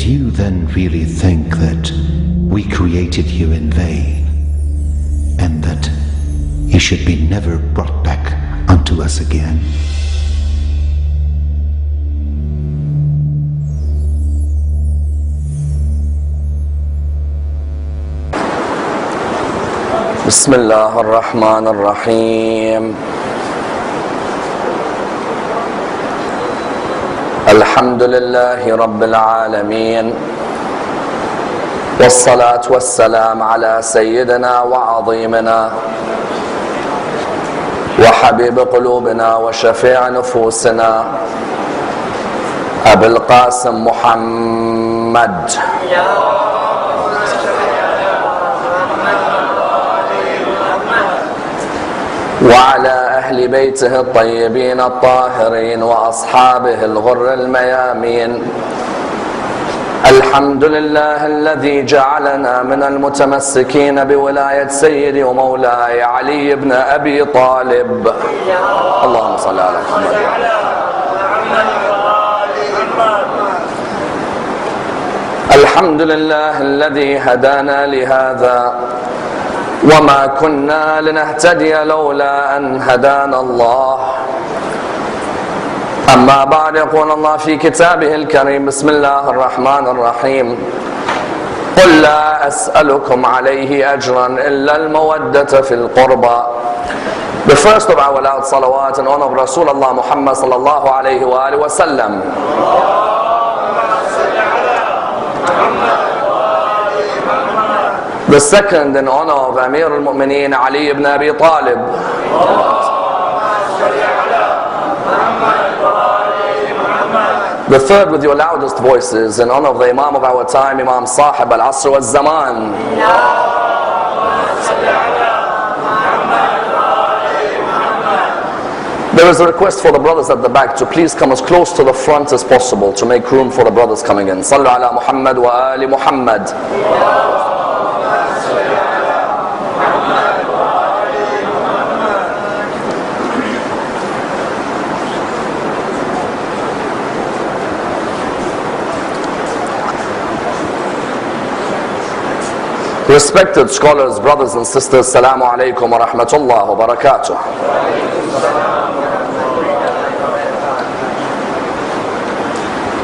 do you then really think that we created you in vain, and that he should be never brought back unto us again? Bismillah ar-Rahman ar-Rahim. Alhamdulillahi Rabbil Alameen. والصلاة والسلام على سيدنا وعظيمنا وحبيب قلوبنا وشفيع نفوسنا أبي القاسم محمد وعلى أهل بيته الطيبين الطاهرين وأصحابه الغر الميامين. الحمد لله الذي جعلنا من المتمسكين بولاية سيدي ومولاي علي بن أبي طالب. اللهم صل على محمد. الحمد لله الذي هدانا لهذا وما كنا لنهتدي لولا أن هدانا الله. أما بعد، يقول الله في كتابه الكريم: بسم الله الرحمن الرحيم. قل لا أسألكم عليه أجرا إلا المودة في القربى. The first of our loud salawat in honor of Rasulullah Muhammad sallallahu alayhi wa alihi wa sallam. The second in honor of Amir al-Mu'mineen Ali ibn Abi Talib. The third with your loudest voices in honor of the Imam of our time, Imam Sahib al-Asr wal-Zaman. There is a request for the brothers at the back to please come as close to the front as possible to make room for the brothers coming in. Sallu ala Muhammad wa ali Muhammad. Respected scholars, brothers and sisters, Assalamu alaikum wa rahmatullah wa barakatuh.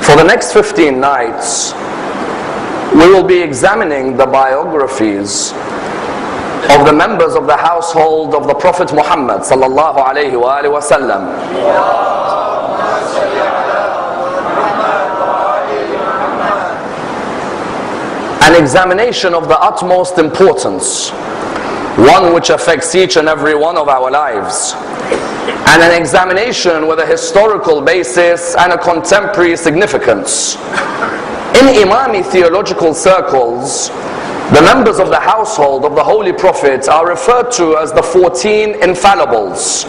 For the next 15 nights, we will be examining the biographies of the members of the household of the Prophet Muhammad sallallahu alayhi wa alihi wa sallam. An examination of the utmost importance, one which affects each and every one of our lives, and an examination with a historical basis and a contemporary significance. In Imami theological circles, the members of the household of the Holy Prophet are referred to as the 14 Infallibles,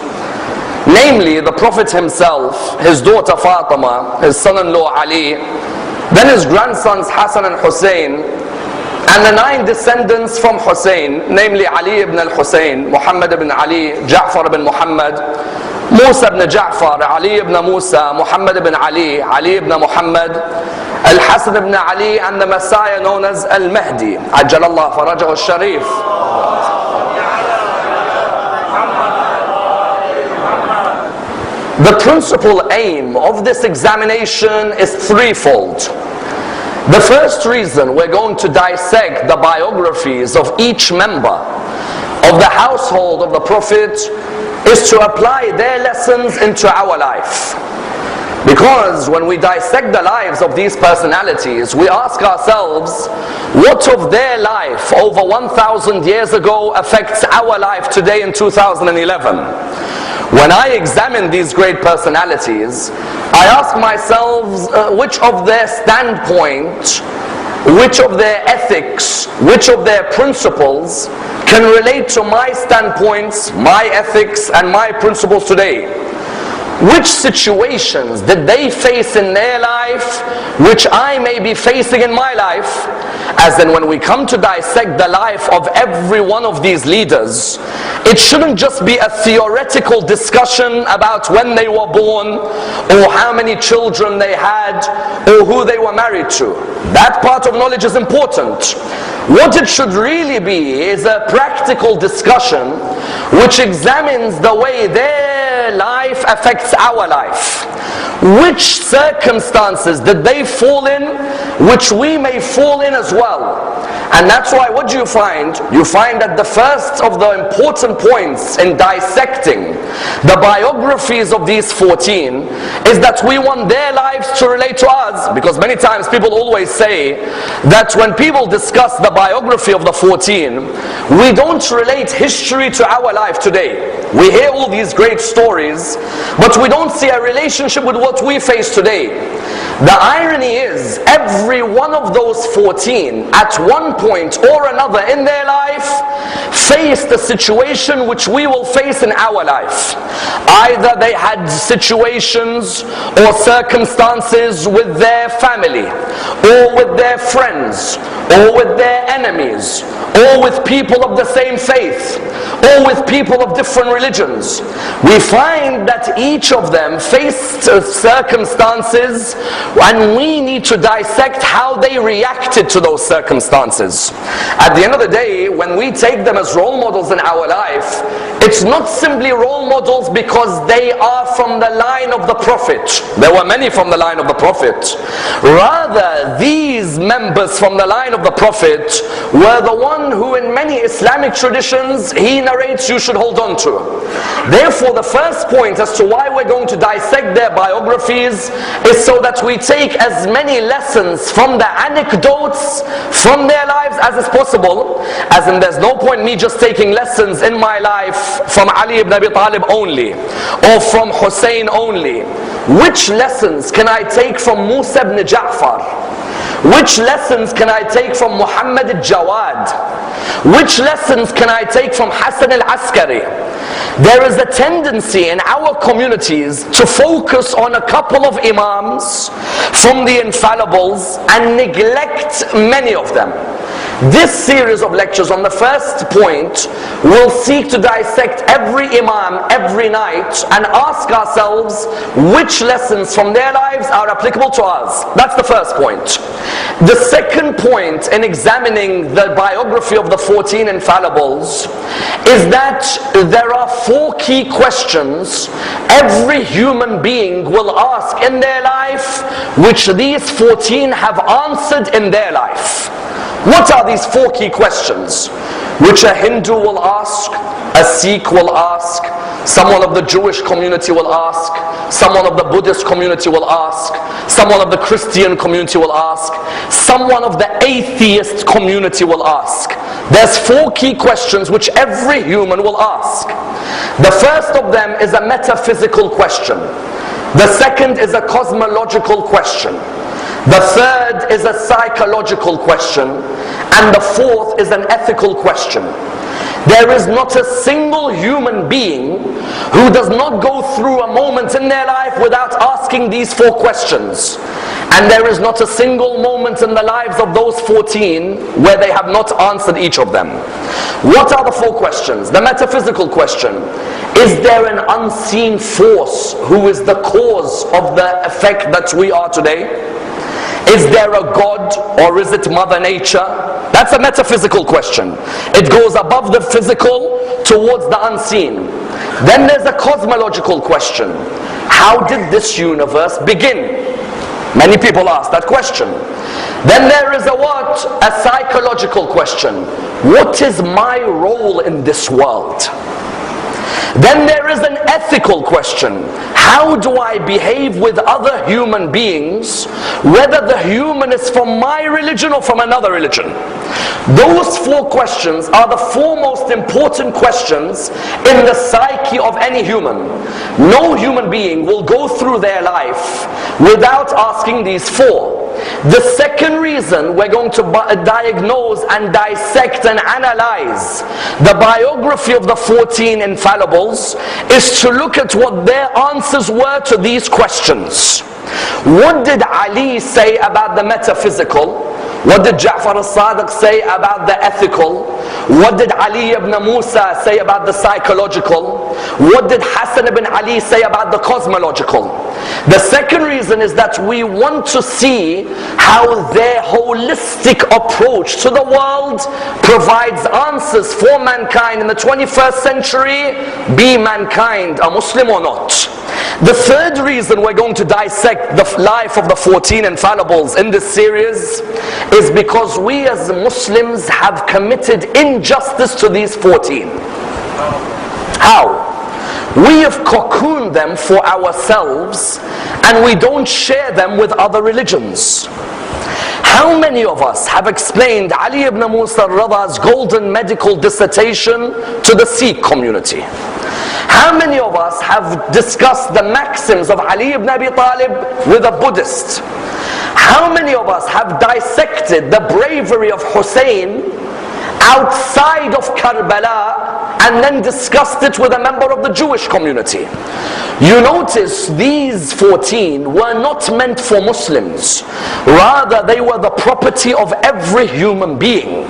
namely the Prophet himself, his daughter Fatima, his son-in-law Ali, then his grandsons Hassan and Hussein, and the 9 descendants from Hussein, namely Ali ibn al-Hussein, Muhammad ibn Ali, Ja'far ibn Muhammad, Musa ibn Ja'far, Ali ibn Musa, Muhammad ibn Ali, Ali ibn Muhammad, Al-Hasan ibn Ali, and the Messiah known as Al-Mahdi, Ajjalallah Farajahu al-Sharif. The principal aim of this examination is threefold. The first reason we're going to dissect the biographies of each member of the household of the Prophet is to apply their lessons into our life. Because when we dissect the lives of these personalities, we ask ourselves, what of their life over 1,000 years ago affects our life today in 2011? When I examine these great personalities, I ask myself which of their standpoint, which of their ethics, which of their principles can relate to my standpoints, my ethics and my principles today. which situations did they face in their life which I may be facing in my life? As in, when we come to dissect the life of every one of these leaders, it shouldn't just be a theoretical discussion about when they were born, or how many children they had, or who they were married to. That part of knowledge is important. What it should really be is a practical discussion which examines the way their life affects our life. Which circumstances did they fall in, which we may fall in as well? And that's why, what do you find? You find that the first of the important points in dissecting the biographies of these 14 is that we want their lives to relate to us. Because many times people always say that when people discuss the biography of the 14, we don't relate history to our life today. We hear all these great stories, but we don't see a relationship with what we face today. The irony is, every one of those 14 at one point or another in their life faced a situation which we will face in our life. Either they had situations or circumstances with their family, or with their friends, or with their enemies, or with people of the same faith, or with people of different religions. We find that each of them faced circumstances, and we need to dissect how they reacted to those circumstances. At the end of the day, when we take them as role models in our life, it's not simply role models because they are from the line of the Prophet. There were many from the line of the Prophet. Rather, these members from the line of the Prophet were the one who in many Islamic traditions he narrates you should hold on to. Therefore, the first point as to why we're going to dissect their biographies is so that we take as many lessons from the anecdotes from their lives as is possible. As in, there's no point me just taking lessons in my life from Ali ibn Abi Talib only, or from Hussein only. Which lessons can I take from Musa ibn Ja'far? Which lessons can I take from Muhammad al-Jawad? Which lessons can I take from Hassan al-Askari? There is a tendency in our communities to focus on a couple of imams from the Infallibles and neglect many of them. This series of lectures on the first point will seek to dissect every imam every night and ask ourselves which lessons from their lives are applicable to us. That's the first point. The second point in examining the biography of the 14 Infallibles is that there are 4 key questions every human being will ask in their life, which these 14 have answered in their life. What are these 4 key questions? Which a Hindu will ask, a Sikh will ask, someone of the Jewish community will ask, someone of the Buddhist community will ask, someone of the Christian community will ask, someone of the atheist community will ask. There's 4 key questions which every human will ask. The first of them is a metaphysical question. The second is a cosmological question. The third is a psychological question, and the fourth is an ethical question. There is not a single human being who does not go through a moment in their life without asking these 4 questions. And there is not a single moment in the lives of those 14 where they have not answered each of them. What are the 4 questions? The metaphysical question: is there an unseen force who is the cause of the effect that we are today? Is there a God, or is it Mother Nature? That's a metaphysical question. It goes above the physical towards the unseen. Then there's a cosmological question. How did this universe begin? Many people ask that question. Then there is a what? A psychological question. What is my role in this world? Then there is an ethical question. How do I behave with other human beings, whether the human is from my religion or from another religion? Those 4 questions are the 4 most important questions in the psyche of any human. No human being will go through their life without asking these 4. The second reason we're going to diagnose and dissect and analyze the biography of the 14 infallibles is to look at what their answers were to these questions. What did Ali say about the metaphysical? What did Ja'far al-Sadiq say about the ethical? What did Ali ibn Musa say about the psychological? What did Hassan ibn Ali say about the cosmological? The second reason is that we want to see how their holistic approach to the world provides answers for mankind in the 21st century, be mankind a Muslim or not. The third reason we're going to dissect the life of the 14 infallibles in this series is because we as Muslims have committed injustice to these 14. How? We have cocooned them for ourselves and we don't share them with other religions. How many of us have explained Ali ibn Musa al-Rada's golden medical dissertation to the Sikh community? How many of us have discussed the maxims of Ali ibn Abi Talib with a Buddhist? How many of us have dissected the bravery of Hussein outside of Karbala and then discussed it with a member of the Jewish community? You notice these 14 were not meant for Muslims. Rather, they were the property of every human being.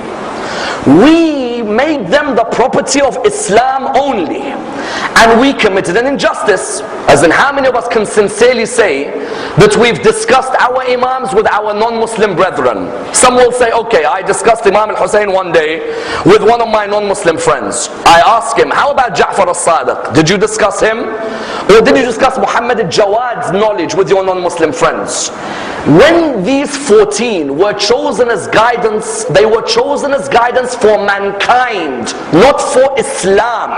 We made them the property of Islam only, and we committed an injustice. As in, how many of us can sincerely say that we've discussed our imams with our non-Muslim brethren? Some will say, okay, I discussed Imam al-Hussein one day with one of my non-Muslim friends. I asked him, how about Ja'far al-Sadiq? Did you discuss him? Or did you discuss Muhammad al-Jawad's knowledge with your non-Muslim friends? When these 14 were chosen as guidance, they were chosen as guidance for mankind, not for Islam.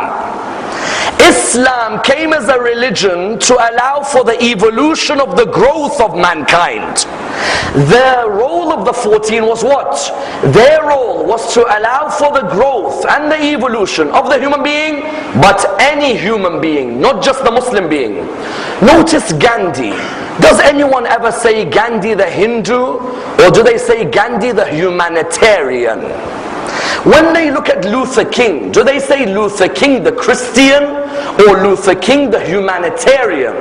Islam came as a religion to allow for the evolution of the growth of mankind. The role of the 14 was what? Their role was to allow for the growth and the evolution of the human being, but any human being, not just the Muslim being. Notice Gandhi. Does anyone ever say Gandhi the Hindu, or do they say Gandhi the humanitarian? When they look at Luther King, do they say Luther King the Christian or Luther King the humanitarian?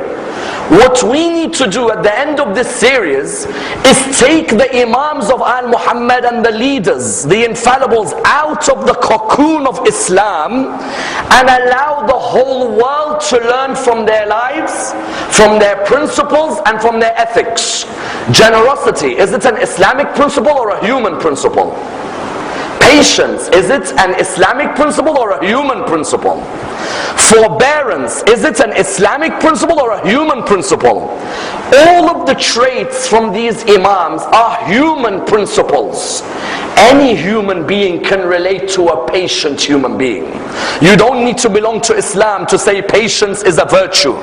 What we need to do at the end of this series is take the Imams of Al-Muhammad and the leaders, the infallibles, out of the cocoon of Islam and allow the whole world to learn from their lives, from their principles and from their ethics. Generosity, is it an Islamic principle or a human principle? Patience, is it an Islamic principle or a human principle? Forbearance, is it an Islamic principle or a human principle? All of the traits from these Imams are human principles. Any human being can relate to a patient human being. You don't need to belong to Islam to say patience is a virtue.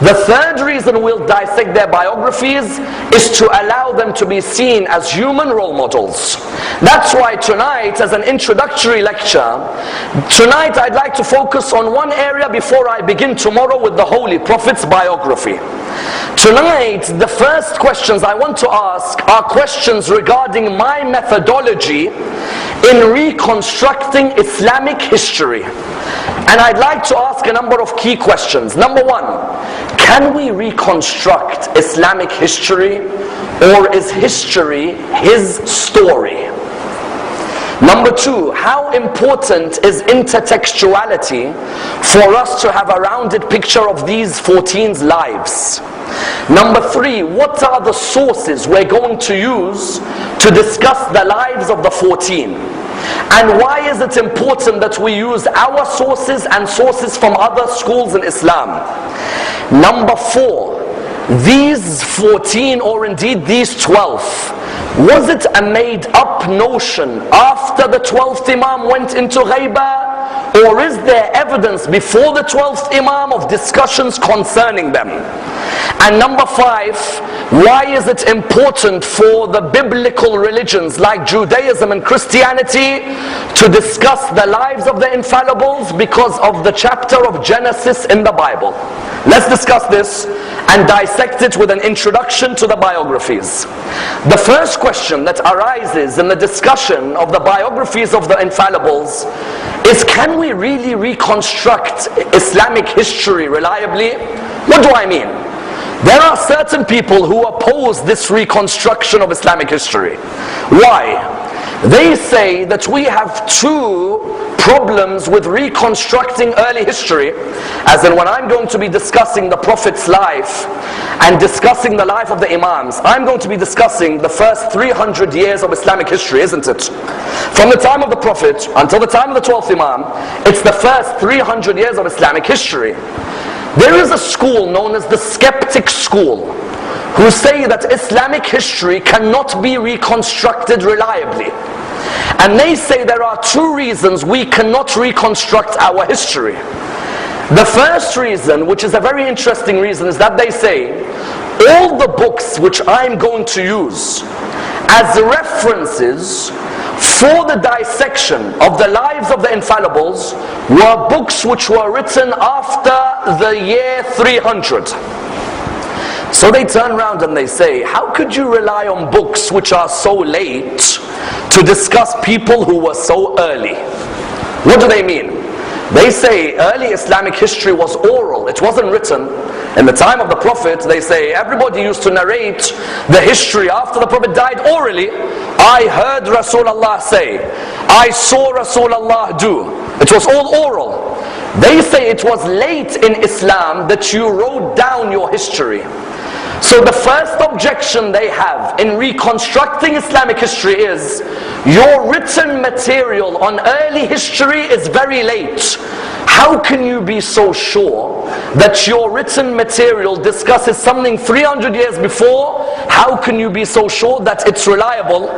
The third reason we'll dissect their biographies is to allow them to be seen as human role models. That's why tonight, as an introductory lecture, tonight I'd like to focus on one area before I begin tomorrow with the Holy Prophet's biography. Tonight, the first questions I want to ask are questions regarding my methodology in reconstructing Islamic history. And I'd like to ask a number of key questions. Number one, can we reconstruct Islamic history, or is history his story? Number two, how important is intertextuality for us to have a rounded picture of these 14's lives? Number three, what are the sources we're going to use to discuss the lives of the 14? And why is it important that we use our sources and sources from other schools in Islam? Number four, these 14, or indeed these 12, was it a made up notion after the 12th Imam went into Ghaibah? Or is there evidence before the 12th Imam of discussions concerning them? And number five, why is it important for the biblical religions like Judaism and Christianity to discuss the lives of the infallibles? Because of the chapter of Genesis in the Bible. Let's discuss this and dissect it with an introduction to the biographies. The first question that arises in the discussion of the biographies of the Infallibles is, can we really reconstruct Islamic history reliably? What do I mean? There are certain people who oppose this reconstruction of Islamic history. Why? They say that we have two problems with reconstructing early history, as in when I'm going to be discussing the Prophet's life and discussing the life of the Imams, I'm going to be discussing the first 300 years of Islamic history, isn't it? From the time of the Prophet until the time of the 12th Imam, it's the first 300 years of Islamic history. There is a school known as the skeptic school, who say that Islamic history cannot be reconstructed reliably. And they say there are two reasons we cannot reconstruct our history. The first reason, which is a very interesting reason, is that they say all the books which I'm going to use as references for the dissection of the lives of the Infallibles were books which were written after the year 300. So they turn around and they say, how could you rely on books which are so late to discuss people who were so early? What do they mean? They say early Islamic history was oral, it wasn't written. In the time of the Prophet, they say everybody used to narrate the history after the Prophet died orally. I heard Rasulullah say, I saw Rasulullah do. It was all oral. They say it was late in Islam that you wrote down your history. So the first objection they have in reconstructing Islamic history is, your written material on early history is very late. How can you be so sure that your written material discusses something 300 years before? How can you be so sure that it's reliable?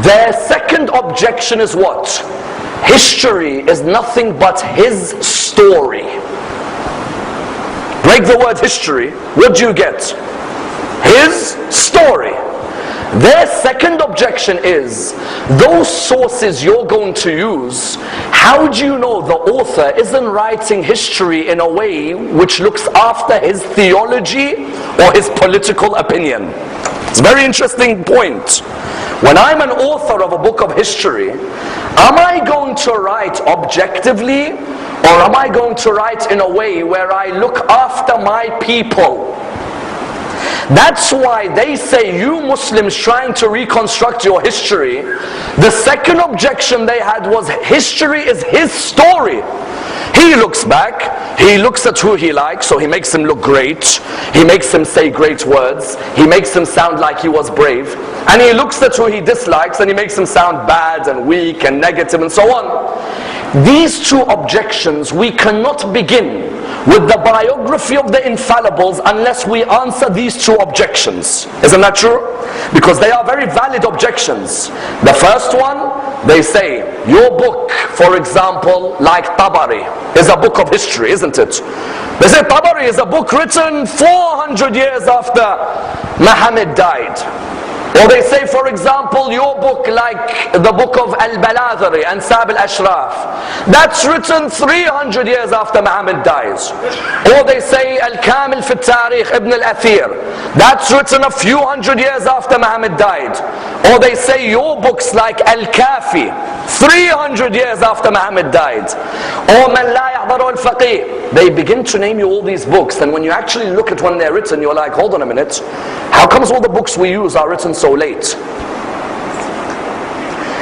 Their second objection is what? History is nothing but his story. Break the word history, what do you get? His story. Their second objection is, those sources you're going to use, how do you know the author isn't writing history in a way which looks after his theology or his political opinion? It's a very interesting point. When I'm an author of a book of history, am I going to write objectively, or am I going to write in a way where I look after my people? That's why they say, you Muslims trying to reconstruct your history, the second objection they had was, history is his story. He looks back, he looks at who he likes, so he makes him look great, he makes him say great words, he makes him sound like he was brave, and he looks at who he dislikes and he makes him sound bad and weak and negative and so on. These two objections, we cannot begin with the biography of the Infallibles unless we answer these two objections. Isn't that true? Because they are very valid objections. The first one, they say, your book, for example, like Tabari, is a book of history, isn't it? They say Tabari is a book written 400 years after Muhammad died. Or they say, for example, your book like the book of Al-Baladhari and Sab al-Ashraf, that's written 300 years after Muhammad dies. Or they say Al-Kamil fi al-Tarikh Ibn al-Athir, that's written a few hundred years after Muhammad died. Or they say your books like Al-Kafi, 300 years after Muhammad died. Or Man la yahdaru al-Faqih. They begin to name you all these books, and when you actually look at when they're written, you're like, hold on a minute, how comes all the books we use are written so late?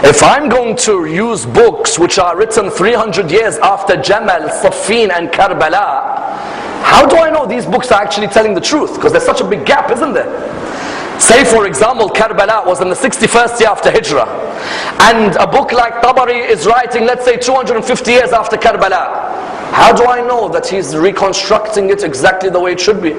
If I'm going to use books which are written 300 years after Jamal, Siffin and Karbala, how do I know these books are actually telling the truth? Because there's such a big gap, isn't there? Say for example, Karbala was in the 61st year after Hijrah, and a book like Tabari is writing, let's say 250 years after Karbala. How do I know that he's reconstructing it exactly the way it should be?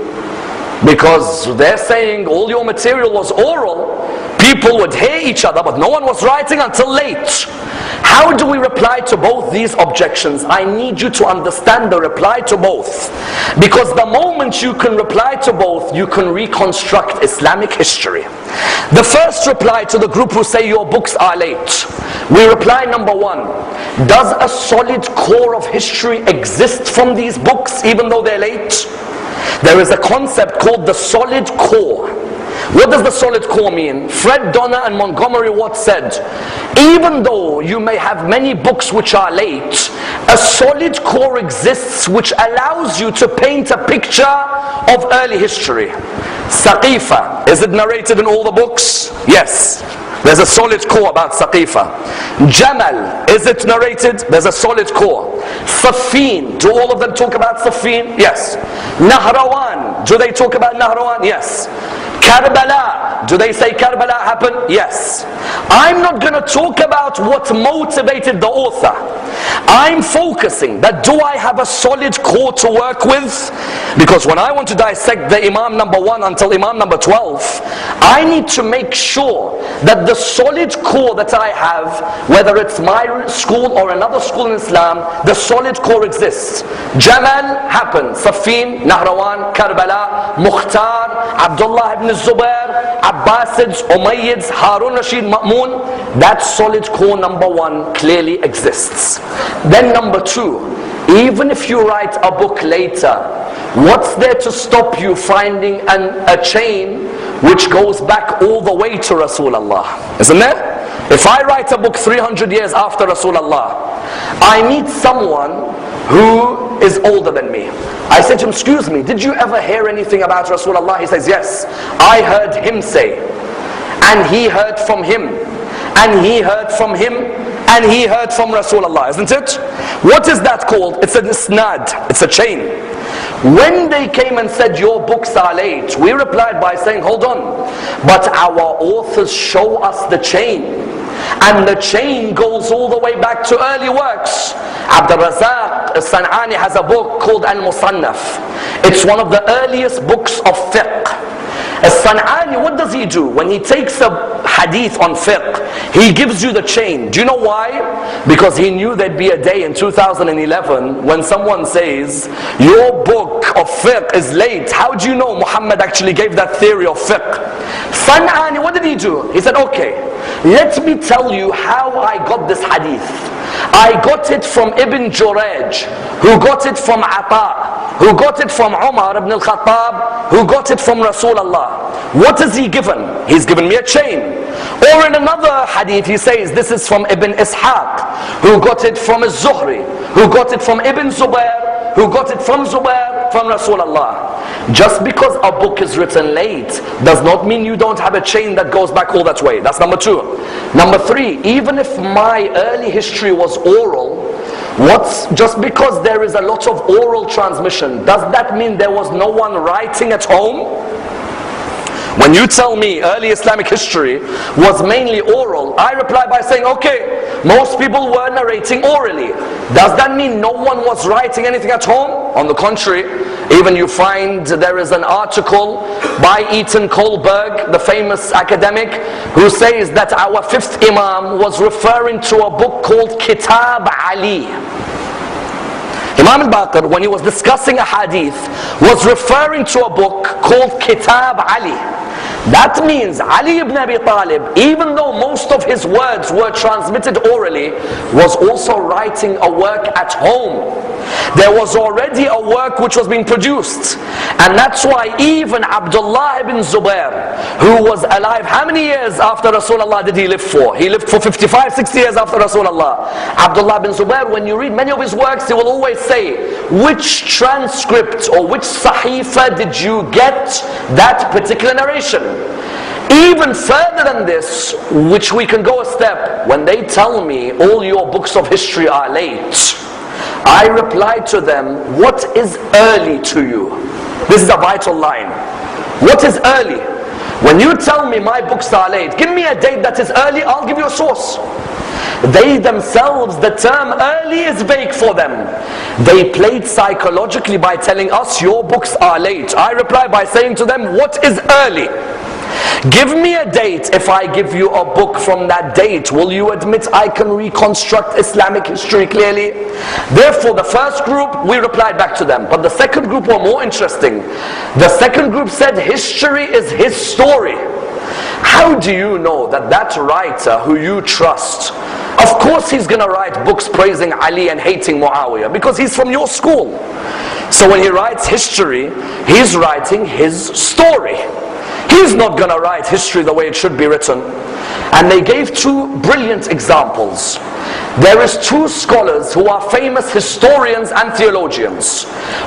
Because they're saying all your material was oral, people would hear each other, but no one was writing until late. How do we reply to both these objections? I need you to understand the reply to both. Because the moment you can reply to both, you can reconstruct Islamic history. The first reply to the group who say your books are late, we reply, number one, does a solid core of history exist from these books even though they're late? There is a concept called the solid core. What does the solid core mean? Fred Donner and Montgomery Watt said, even though you may have many books which are late, a solid core exists which allows you to paint a picture of early history. Saqifa, is it narrated in all the books? Yes. There's a solid core about Saqifa. Jamal, is it narrated? There's a solid core. Safin, do all of them talk about Safin? Yes. Nahrawan, do they talk about Nahrawan? Yes. Karbala, do they say Karbala happened? Yes. I'm not going to talk about what motivated the author. I'm focusing that do I have a solid core to work with? Because when I want to dissect the Imam number 1 until Imam number 12, I need to make sure that the solid core that I have, whether it's my school or another school in Islam, the solid core exists. Jamal happened, Safin, Nahrawan, Karbala, Mukhtar, Abdullah ibn Zubair, Abbasids, Umayyads, Harun Rashid, Ma'mun. That solid core number 1 clearly exists. Then number 2, even if you write a book later, what's there to stop you finding a chain which goes back all the way to Rasulullah? Isn't there? If I write a book 300 years after Rasulullah, I meet someone who is older than me. I said to him, excuse me, did you ever hear anything about Rasulullah? He says, yes, I heard him say, and he heard from him, and he heard from him, and he heard from Rasulullah, isn't it? What is that called? It's an isnad, it's a chain. When they came and said your books are late, we replied by saying, hold on, but our authors show us the chain. And the chain goes all the way back to early works. Abdul Razak al-San'ani has a book called Al-Musannaf. It's one of the earliest books of fiqh. Al-San'ani, what does he do? When he takes a hadith on fiqh, he gives you the chain. Do you know why? Because he knew there'd be a day in 2011 when someone says, your book of fiqh is late. How do you know Muhammad actually gave that theory of fiqh? San'ani, what did he do? He said, okay, let me tell you how I got this hadith. I got it from Ibn Juraj, who got it from Ata, who got it from Umar ibn al-Khattab, who got it from Rasulullah. What is he given? He's given me a chain. Or in another hadith he says, this is from Ibn Ishaq, who got it from Az-Zuhri, who got it from Ibn Zubair, who got it from Zubair, from Rasulullah. Just because a book is written late does not mean you don't have a chain that goes back all that way. That's number 2. Number 3, even if my early history was oral, just because there is a lot of oral transmission, does that mean there was no one writing at home? When you tell me early Islamic history was mainly oral, I reply by saying, okay, most people were narrating orally. Does that mean no one was writing anything at home? On the contrary, even you find there is an article by Eaton Kohlberg, the famous academic, who says that our 5th Imam was referring to a book called Kitab Ali. Imam al-Baqir, when he was discussing a hadith, was referring to a book called Kitab Ali. That means Ali ibn Abi Talib, even though most of his words were transmitted orally, was also writing a work at home. There was already a work which was being produced. And that's why even Abdullah ibn Zubair, who was alive, how many years after Rasulullah did he live for? He lived for 55, 60 years after Rasulullah. Abdullah ibn Zubair, when you read many of his works, he will always say, which transcript or which sahifa did you get that particular narration? Even further than this, which we can go a step, when they tell me all your books of history are late, I reply to them, what is early to you? This is a vital line. What is early? When you tell me my books are late, give me a date that is early, I'll give you a source. They themselves, the term early is vague for them. They played psychologically by telling us your books are late. I reply by saying to them, what is early? Give me a date. If I give you a book from that date, will you admit I can reconstruct Islamic history clearly? Therefore, the first group, we replied back to them. But the second group were more interesting. The second group said history is his story. How do you know that that writer who you trust, of Of course he's going to write books praising Ali and hating Muawiyah, because he's from your school. So when he writes history, he's writing his story. He's not going to write history the way it should be written. And they gave two brilliant examples. There is two scholars who are famous historians and theologians.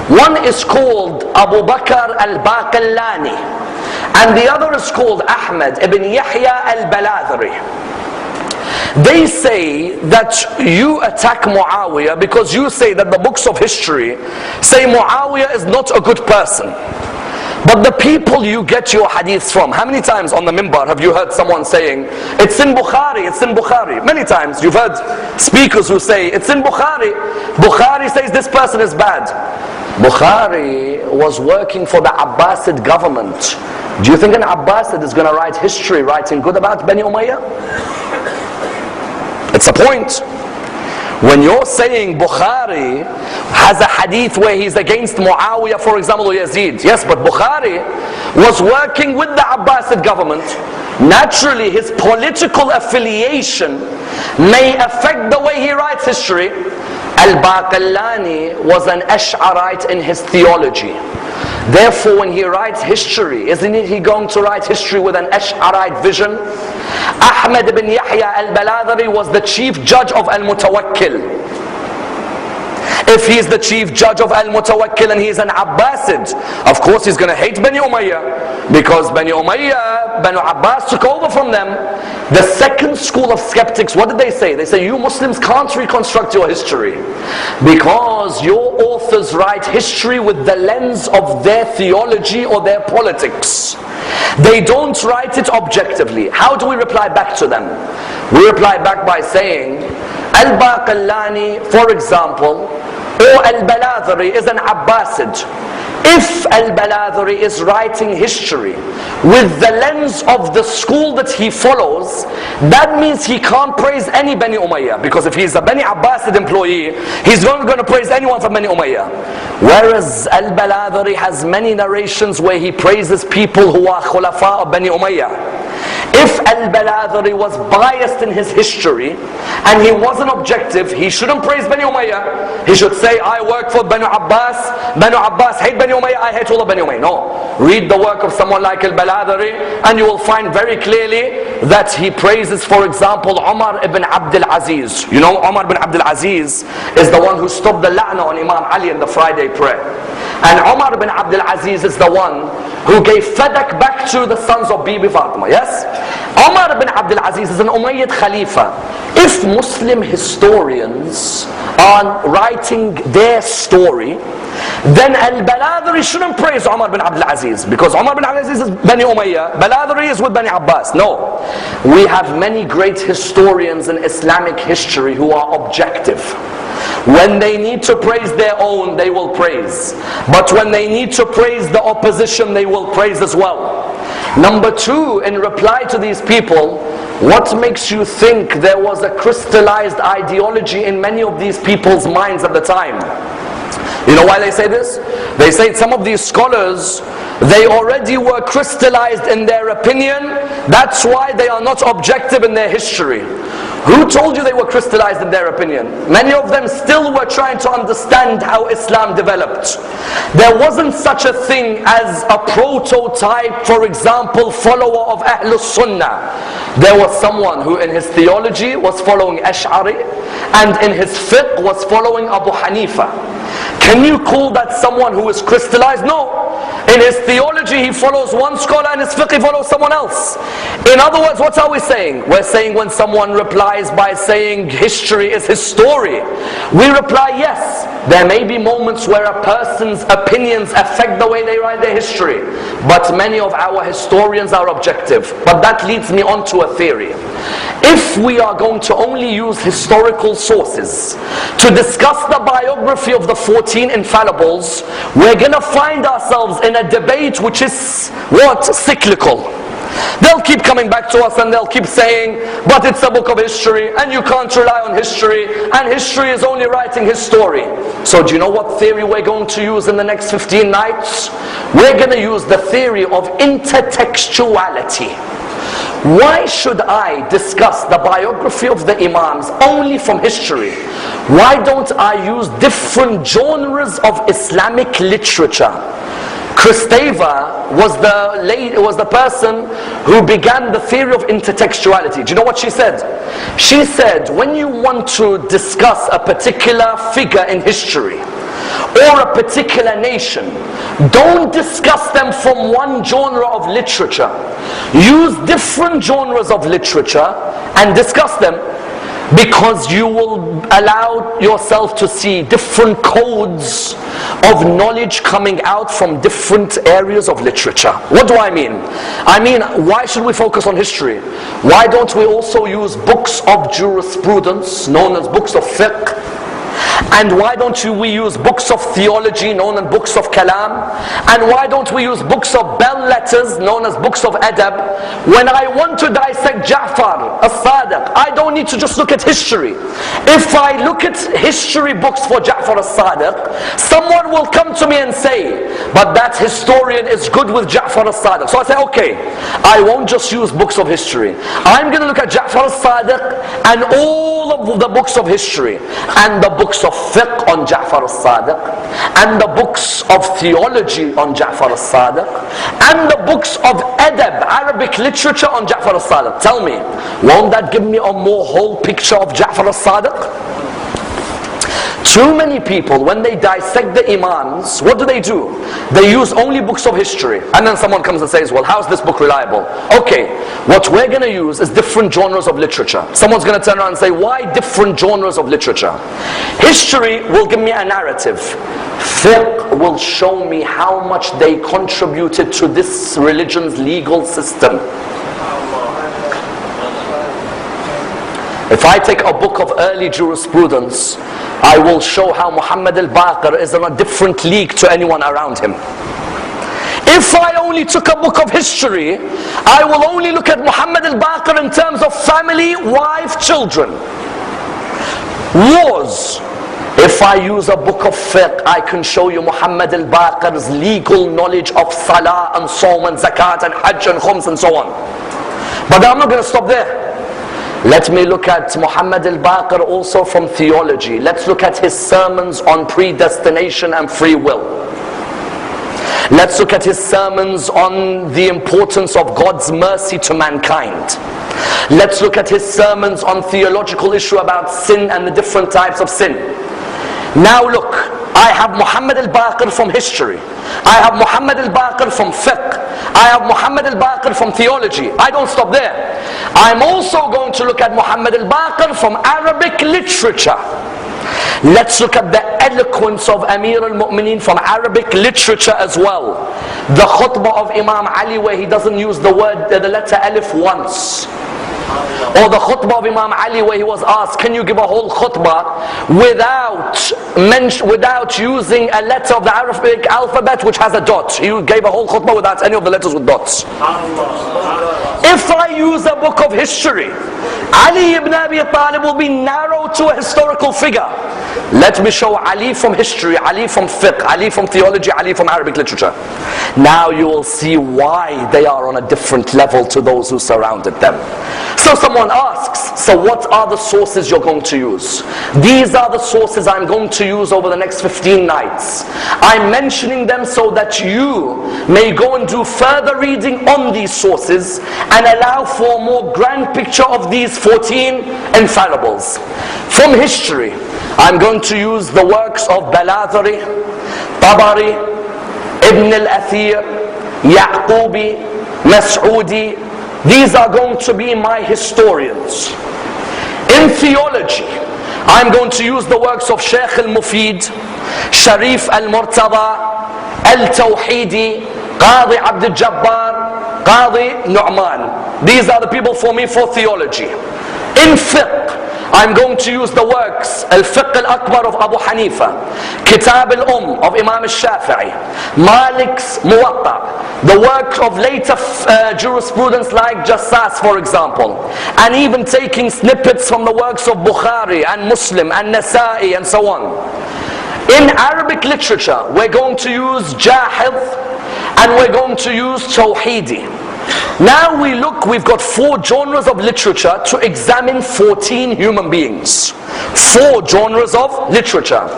One is called Abu Bakr al-Baqillani, and the other is called Ahmad ibn Yahya al-Baladhari. They say that you attack Muawiyah because you say that the books of history say Muawiyah is not a good person. But the people you get your hadiths from, how many times on the minbar have you heard someone saying, it's in Bukhari, it's in Bukhari? Many times you've heard speakers who say, it's in Bukhari. Bukhari says this person is bad. Bukhari was working for the Abbasid government. Do you think an Abbasid is going to write history writing good about Bani Umayyah? It's a point. When you're saying Bukhari has a hadith where he's against Muawiyah, for example, or Yazid. Yes, but Bukhari was working with the Abbasid government. Naturally, his political affiliation may affect the way he writes history. Al-Baqillani was an Ash'arite in his theology. Therefore, when he writes history, isn't he going to write history with an Ash'arite vision? Ahmad ibn Yahya al-Baladhari was the chief judge of Al-Mutawakkil. If he's the chief judge of Al-Mutawakkil and he's an Abbasid, of course he's going to hate Bani Umayyah, because Bani Umayyah, Banu Abbas took over from them. The second school of skeptics, what did they say? They say, you Muslims can't reconstruct your history because your authors write history with the lens of their theology or their politics. They don't write it objectively. How do we reply back to them? We reply back by saying, Al-Baqillani, for example, or Al-Baladhari is an Abbasid. If Al-Baladhari is writing history with the lens of the school that he follows, that means he can't praise any Bani Umayyah, because if he's a Bani Abbasid employee, he's not going to praise anyone from Bani Umayyah. Whereas Al-Baladhari has many narrations where he praises people who are Khulafa of Bani Umayyah. If Al-Baladhari was biased in his history and he wasn't objective, he shouldn't praise Bani Umayyah. He should say, I work for Banu Abbas, Banu Abbas hate Bani Umayyah, I hate all of Bani Umayyah. No. Read the work of someone like Al-Baladhari and you will find very clearly that he praises, for example, Umar ibn Abdul Aziz. You know, Umar ibn Abdul Aziz is the one who stopped the la'na on Imam Ali in the Friday prayer. And Umar ibn Abdul Aziz is the one who gave Fadak back to the sons of Bibi Fatima. Yes? Umar ibn Abdul Aziz is an Umayyad Khalifa. If Muslim historians are writing their story, then Al-Baladhari shouldn't praise Umar ibn Abdul Aziz, because Umar ibn Abdul Aziz is Bani Umayyah, Baladhari is with Bani Abbas. No. We have many great historians in Islamic history who are objective. When they need to praise their own, they will praise. But when they need to praise the opposition, they will praise as well. Number two, in reply to these people, what makes you think there was a crystallized ideology in many of these people's minds at the time? You know why they say this? They say some of these scholars, they already were crystallized in their opinion. That's why they are not objective in their history. Who told you they were crystallized in their opinion? Many of them still were trying to understand how Islam developed. There wasn't such a thing as a prototype, for example, follower of Ahlus Sunnah. There was someone who in his theology was following Ash'ari and in his fiqh was following Abu Hanifa. Can you call that someone who is crystallized? No. In his theology he follows one scholar and his fiqh he follows someone else. In other words, what are we saying? We're saying when someone replies by saying history is his story, we reply yes. There may be moments where a person's opinions affect the way they write their history, but many of our historians are objective. But that leads me on to a theory. If we are going to only use historical sources to discuss the biography of the 14 Infallibles, we're going to find ourselves in a debate which is what? Cyclical. They'll keep coming back to us and they'll keep saying, but it's a book of history and you can't rely on history and history is only writing his story. So do you know what theory we're going to use in the next 15 nights? We're going to use the theory of intertextuality. why should I discuss the biography of the Imams only from history? Why don't I use different genres of Islamic literature? Christeva was the person who began the theory of intertextuality. Do you know what she said? She said, when you want to discuss a particular figure in history or a particular nation, don't discuss them from one genre of literature. Use different genres of literature and discuss them, because you will allow yourself to see different codes of knowledge coming out from different areas of literature. What do I mean? I mean, why should we focus on history? Why don't we also use books of jurisprudence, known as books of fiqh? And why don't we use books of theology, known as books of kalam? And why don't we use books of bell letters, known as books of adab? When I want to dissect Ja'far as-Sadiq, I don't need to just look at history. If I look at history books for Ja'far as-Sadiq, someone will come to me and say, but that historian is good with Ja'far as-Sadiq. So I say, okay, I won't just use books of history. I'm going to look at Ja'far as-Sadiq and all of the books of history, and the books of fiqh on Ja'far as-Sadiq, and the books of theology on Ja'far as-Sadiq, and the books of adab, Arabic literature on Ja'far as-Sadiq. Tell me, won't that give me a more whole picture of Ja'far as-Sadiq? Too many people, when they dissect the Imams, what do? They use only books of history. And then someone comes and says, well, how's this book reliable? Okay, what we're going to use is different genres of literature. Someone's going to turn around and say, why different genres of literature? History will give me a narrative. Fiqh will show me how much they contributed to this religion's legal system. If I take a book of early jurisprudence, I will show how Muhammad al-Baqir is in a different league to anyone around him. If I only took a book of history, I will only look at Muhammad al-Baqir in terms of family, wife, children, wars. If I use a book of fiqh, I can show you Muhammad al-Baqir's legal knowledge of salah and sawm and zakat and hajj and khums and so on. But I'm not going to stop there. Let me look at Muhammad al-Baqir also from theology. Let's look at his sermons on predestination and free will. Let's look at his sermons on the importance of God's mercy to mankind. Let's look at his sermons on theological issue about sin and the different types of sin. Now look, I have Muhammad al-Baqir from history. I have Muhammad al-Baqir from fiqh. I have Muhammad al-Baqir from theology. I don't stop there. I'm also going to look at Muhammad al-Baqir from Arabic literature. Let's look at the eloquence of Amir al-Mu'mineen from Arabic literature as well. The khutbah of Imam Ali, where he doesn't use the letter alif once. Or the khutbah of Imam Ali, where he was asked, can you give a whole khutbah without using a letter of the Arabic alphabet which has a dot? He gave a whole khutbah without any of the letters with dots. If I use a book of history, Ali ibn Abi Talib will be narrow to a historical figure. Let me show Ali from history, Ali from fiqh, Ali from theology, Ali from Arabic literature. Now you will see why they are on a different level to those who surrounded them. So someone asks, so what are the sources you're going to use? These are the sources I'm going to use over the next 15 nights. I'm mentioning them so that you may go and do further reading on these sources and allow for a more grand picture of these 14 infallibles. From history, I'm going to use the works of Baladhari, Tabari, Ibn al-Athir, Yaqubi, Mas'udi. These are going to be my historians. In theology, I'm going to use the works of Shaykh al-Mufid, Sharif al-Murtada, al-Tawhidi, Qadi Abd al-Jabbar, Qadi Nu'man. These are the people for me for theology. In fiqh, I'm going to use the works Al-Fiqh Al-Akbar of Abu Hanifa, Kitab Al-Umm of Imam Al-Shafi'i, Malik's Muwatta, the work of later jurisprudence like Jassas, for example, and even taking snippets from the works of Bukhari and Muslim and Nasa'i and so on. In Arabic literature, we're going to use Jahid and we're going to use Tawhidi. Now we look, we've got 4 genres of literature to examine 14 human beings. 4 genres of literature.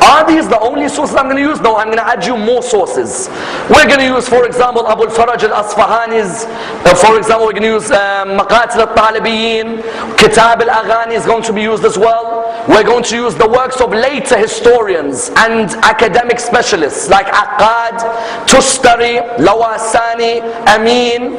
Are these the only sources I'm going to use? No, I'm going to add you more sources. We're going to use, for example, Abu al-Faraj al-Asfahani's, for example, we're going to use Maqatil al-Talibiyin, Kitab al-Aghani is going to be used as well. We're going to use the works of later historians and academic specialists like Aqad, Tustari, Lawasani, Amin.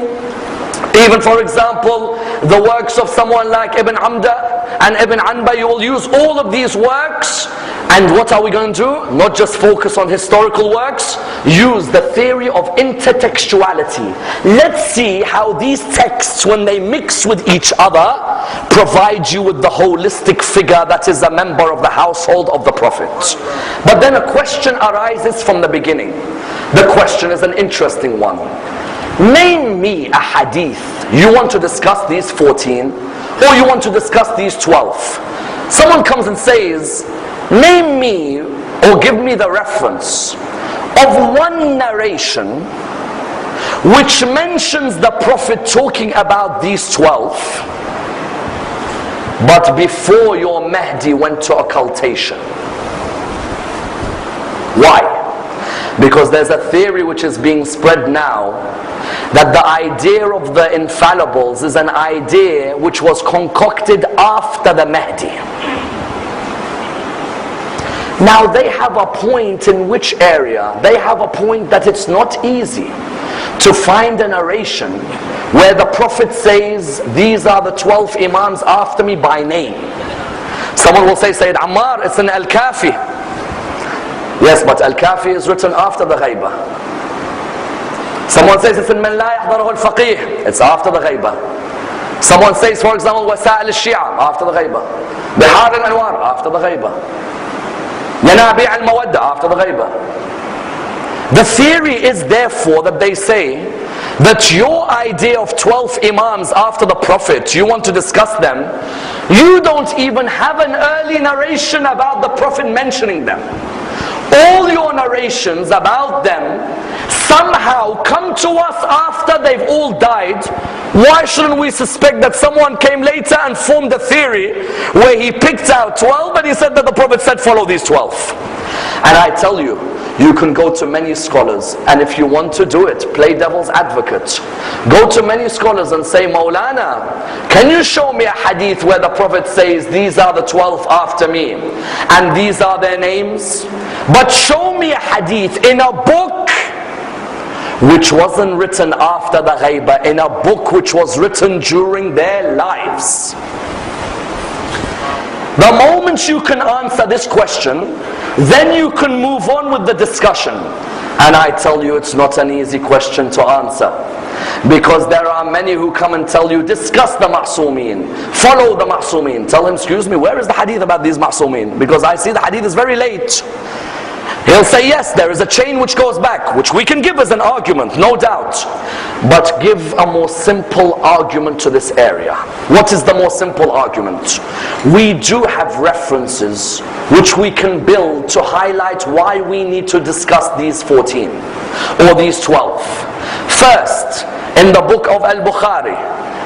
Even, for example, the works of someone like Ibn Amda and Ibn Anba. You will use all of these works. And what are we going to do? Not just focus on historical works. Use the theory of intertextuality. Let's see how these texts, when they mix with each other, provide you with the holistic figure that is a member of the household of the Prophet. But then a question arises from the beginning. The question is an interesting one. Name me a hadith. You want to discuss these 14, or you want to discuss these 12. Someone comes and says, name me or give me the reference of one narration which mentions the Prophet talking about these 12, but before your Mahdi went to occultation. Why? Because there's a theory which is being spread now that the idea of the Infallibles is an idea which was concocted after the Mahdi. Now they have a point in which area? They have a point that it's not easy to find a narration where the Prophet says, these are the 12 Imams after me by name. Someone will say, Sayyid Ammar, it's in Al-Kafi. Yes, but Al-Kafi is written after the Ghaibah. Someone says it's in Man La Yahdaruhu Al-Faqih. It's after the Ghaibah. Someone says, for example, Wasa'il Al-Shia, after the Ghaibah. Bihar Al-Anwar, after the Ghaibah. Yanabi' Al-Mawadda, after the Ghaibah. The theory is therefore that they say that your idea of 12 Imams after the Prophet, you want to discuss them, you don't even have an early narration about the Prophet mentioning them. All your narrations about them somehow come to us after they've all died. Why shouldn't we suspect that someone came later and formed a theory where he picked out 12 and he said that the Prophet said follow these 12? And I tell you, you can go to many scholars, and if you want to do it, play devil's advocate. Go to many scholars and say, Maulana, can you show me a hadith where the Prophet says, these are the 12 after me, and these are their names? But show me a hadith in a book which wasn't written after the Ghaibah, in a book which was written during their lives. The moment you can answer this question, then you can move on with the discussion. And I tell you, it's not an easy question to answer. Because there are many who come and tell you, discuss the Ma'sumeen, follow the Ma'sumeen. Tell him, excuse me, where is the hadith about these Ma'sumeen? Because I see the hadith is very late. He'll say, yes, there is a chain which goes back, which we can give as an argument, no doubt. But give a more simple argument to this area. What is the more simple argument? We do have references which we can build to highlight why we need to discuss these 14 or these 12. First, in the book of Al-Bukhari.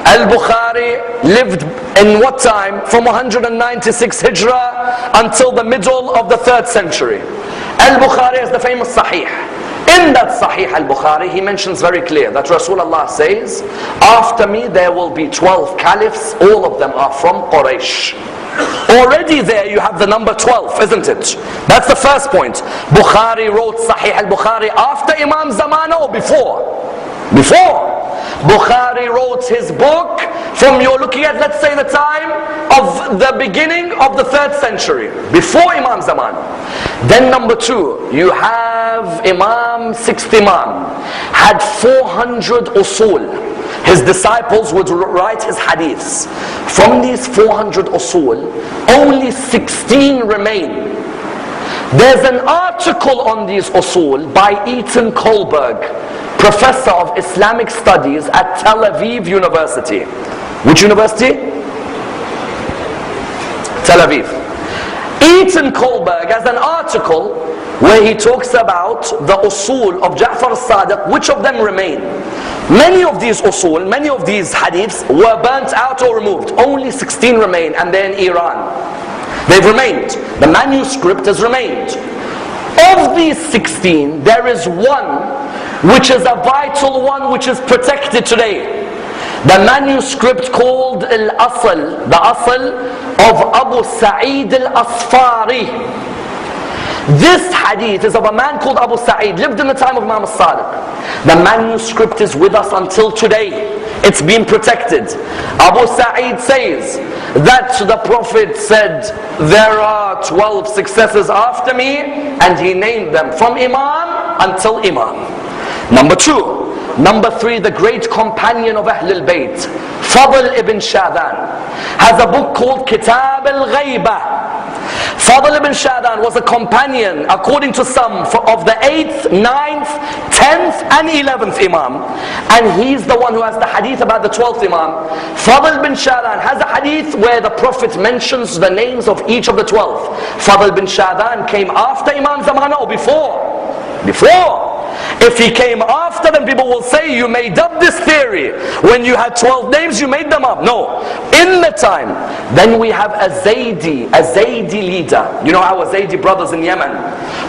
Al-Bukhari lived in what time? From 196 Hijrah until the middle of the 3rd century. Al-Bukhari is the famous Sahih. In that Sahih Al-Bukhari, he mentions very clear that Rasulullah says, after me there will be 12 caliphs, all of them are from Quraysh. Already there you have the number 12, isn't it? That's the first point. Bukhari wrote Sahih Al-Bukhari after Imam Zamana or before? Before. Bukhari wrote his book from, you're looking at, let's say, the time of the beginning of the 3rd century, before Imam Zaman. Then number 2, you have Imam, 6th Imam, had 400 usul. His disciples would write his hadiths. From these 400 usul, only 16 remain. There's an article on these usul by Eaton Kohlberg, professor of Islamic studies at Tel Aviv University. Which university? Tel Aviv. Eaton Kohlberg has an article where he talks about the usul of Ja'far as-Sadiq, which of them remain. Many of these usul, many of these hadiths were burnt out or removed. Only 16 remain, and they're in Iran. They've remained. The manuscript has remained. Of these 16, there is one which is a vital one, which is protected today. The manuscript called Al-Asl, the Asl of Abu Sa'id al-Asfari. This hadith is of a man called Abu Sa'id, lived in the time of Imam al-Sadiq. The manuscript is with us until today. It's been protected. Abu Sa'id says that the Prophet said, there are 12 successors after me, and he named them from Imam until Imam. Number 2. Number 3, the great companion of Ahlul Bayt, Fadl ibn Shadan, has a book called Kitab al-Ghaybah. Fadl ibn Shadan was a companion, according to some, of the 8th, 9th, 10th and 11th Imam. And he's the one who has the hadith about the 12th Imam. Fadl ibn Shadan has a hadith where the Prophet mentions the names of each of the 12. Fadl ibn Shadan came after Imam Zamana or before? Before. If he came after them, people will say, you made up this theory. When you had 12 names, you made them up. No. In the time, then we have a Zaydi leader. You know our Zaydi brothers in Yemen.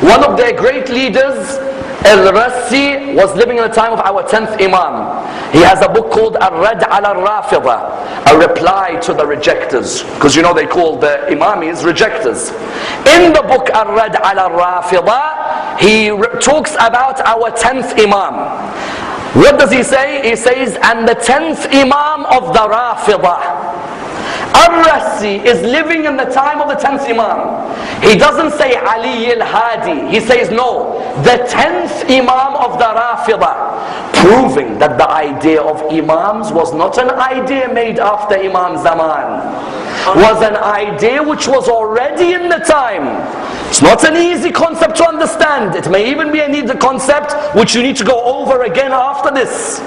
One of their great leaders, Al-Rassi, was living in the time of our 10th Imam. He has a book called Ar-Rad al-Rafida, a reply to the rejectors. Because you know they call the Imamis rejectors. In the book Ar-Rad al-Rafida, he talks about our 10th Imam. What does he say? He says, and the 10th Imam of the Rafida. Ar-Rassi is living in the time of the 10th Imam. He doesn't say Ali al-Hadi. He says no, the 10th Imam of the Rafida. Proving that the idea of Imams was not an idea made after Imam Zaman. Was an idea which was already in the time. It's not an easy concept to understand. It may even be an easy concept which you need to go over again after this.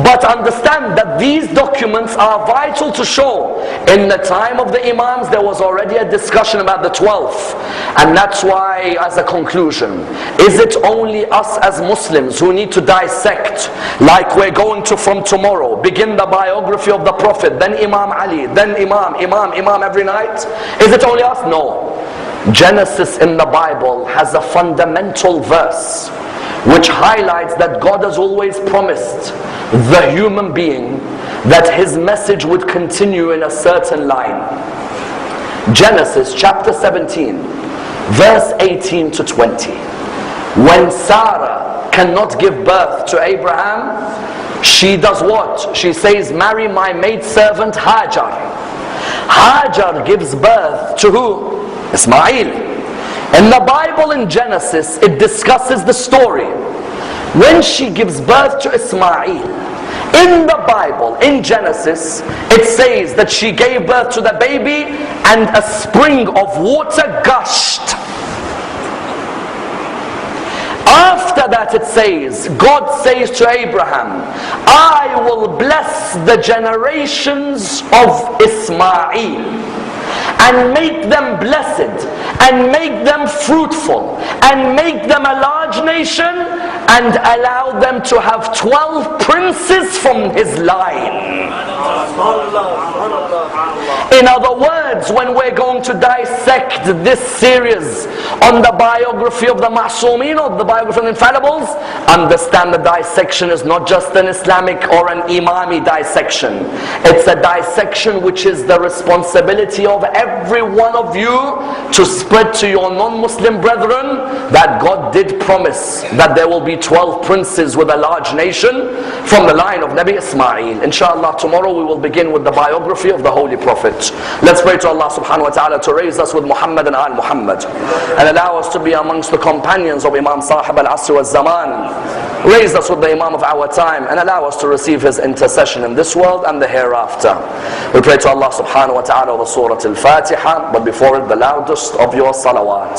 But understand that these documents are vital to show. In the time of the Imams, there was already a discussion about the 12th. And that's why, as a conclusion, is it only us as Muslims who need to dissect, like we're going to from tomorrow, begin the biography of the Prophet, then Imam Ali, then Imam every night? Is it only us? No. Genesis in the Bible has a fundamental verse which highlights that God has always promised the human being that his message would continue in a certain line. Genesis chapter 17, verse 18 to 20. When Sarah cannot give birth to Abraham, she does what? She says, marry my maidservant Hajar. Hajar gives birth to who? Ismail. In the Bible in Genesis, it discusses the story. When she gives birth to Ismail, in the Bible, in Genesis, it says that she gave birth to the baby and a spring of water gushed. After that it says, God says to Abraham, I will bless the generations of Ismail and make them blessed and make them fruitful and make them a large nation and allow them to have 12 princes from his line. In other words, when we're going to dissect this series on the biography of the Ma'soomeen, or the biography of the Infallibles, understand the dissection is not just an Islamic or an Imami dissection. It's a dissection which is the responsibility of every one of you to spread to your non-Muslim brethren that God did promise that there will be 12 princes with a large nation from the line of Nabi Ismail. Inshallah, tomorrow we will begin with the biography of the Holy Prophet. Let's pray to Allah subhanahu wa ta'ala to raise us with Muhammad and Al Muhammad and allow us to be amongst the companions of Imam Sahib al-Asr wal-Zaman. Raise us with the Imam of our time and allow us to receive his intercession in this world and the hereafter. We pray to Allah subhanahu wa ta'ala with the Surah Al-Fatiha, but before it the loudest of your salawat.